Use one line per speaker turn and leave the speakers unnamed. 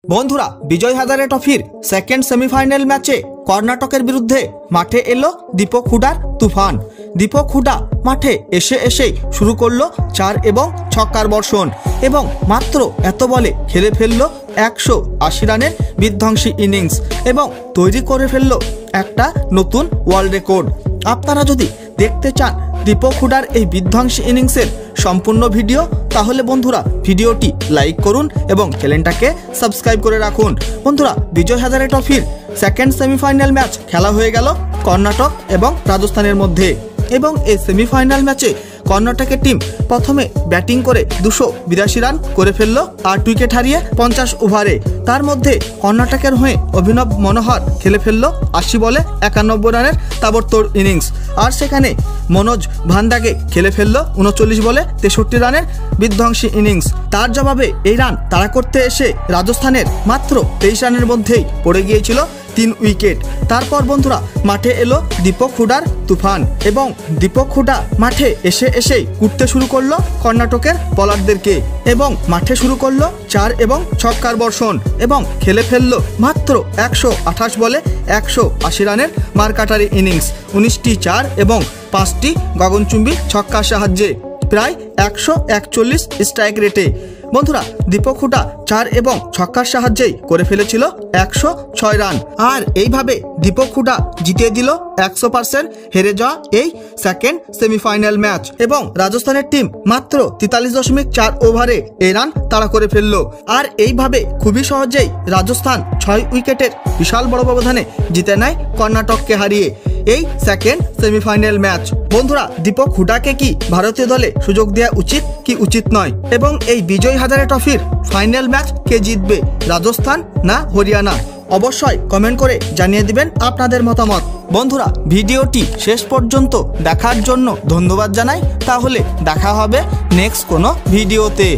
বন্ধুরা, বিজয় হাজারে ট্রফির second semifinal ম্যাচে কর্ণাটকের বিরুদ্ধে মাঠে এলো দীপক হুডার তুফান। দীপক হুডা মাঠে এসেই শুরু করলো 4 এবং ছক্কার বর্ষণ এবং মাত্র এত বলে খেলে ফেললো 180 রানের বিধ্বংসী ইনিংস এবং তৈরি করে ফেললো একটা নতুন ওয়ার্ল্ড রেকর্ড। আপনারা যদি দেখতে চান দীপক হুডার এই বিধ্বংসী ইনিংসের সম্পূর্ণ ভিডিও, তাহলে বন্ধুরা ভিডিওটি লাইক করুন এবং চ্যানেলটাকে সাবস্ক্রাইব করে রাখুন। বন্ধুরা, বিজয় হাজারে ট্রফির সেকেন্ড সেমিফাইনাল ম্যাচ খেলা হয়ে গেল কর্ণাটক এবং রাজস্থানের মধ্যে এবং এই সেমিফাইনাল ম্যাচে কর্ণাটকের টিম প্রথমে ব্যাটিং করে 282 রান করে ফেললো 8 উইকেট হারিয়ে 50 ওভারে। তার মধ্যে কর্ণাটকের হয়ে অভিনব মনোহর খেলে ফেললো 80 বলে 91 রানের তাবড়তোড় ইনিংস, আর সেখানে মনোজ ভান্দাগে খেলে ফেললো 39 বলে 63 রানের বিধ্বংসী ইনিংস। তার জবাবে এই রান তাড়া করতে এসে রাজস্থানের মাত্র 23 রানের মধ্যেই পড়ে গিয়েছিল 3 উইকেট। তারপর বন্ধুরা মাঠে এলো দীপক হুডার তুফান এবং দীপক হুডা মাঠে এসেই কুটতে শুরু করলো কর্ণাটকের বোলারদেরকে এবং মাঠে শুরু করলো 4 এবং ছক্কার বর্ষণ এবং খেলে ফেললো মাত্র 128 বলে 180 রানের মারকাটারি ইনিংস, 19টি 4 এবং 5টি গগনচুম্বী ছক্কার সাহায্যে প্রায় 141 স্ট্রাইক রেটে। বন্ধুরা, দীপক হুডা 4 এবং ছক্কার সাহায্যেই করে ফেলেছিল 106 রান, আর এইভাবে দীপক হুডা জিতিয়ে দিল 100% হেরে যাওয়া এই সেকেন্ড সেমিফাইনাল ম্যাচ এবং রাজস্থানের টিম মাত্র 43.4 ওভারে এই রান তাড়া করে ফেললো, আর এইভাবে খুবই সহজেই রাজস্থান 6 উইকেটের বিশাল বড় ব্যবধানে জিতে নেয় কর্ণাটককে হারিয়ে এই সেকেন্ড সেমিফাইনাল ম্যাচ। বন্ধুরা, দীপক হুডাকে কি ভারতীয় দলে সুযোগ দেওয়া উচিত কি উচিত নয় এবং এই বিজয় হাজারে ট্রফির ফাইনাল ম্যাচ কে জিতবে, রাজস্থান না হরিয়ানা? অবশ্যই কমেন্ট করে জানিয়ে দিবেন আপনাদের মতামত। বন্ধুরা, ভিডিওটি শেষ পর্যন্ত দেখার জন্য ধন্যবাদ জানাই। তাহলে দেখা হবে নেক্সট কোনো ভিডিওতে।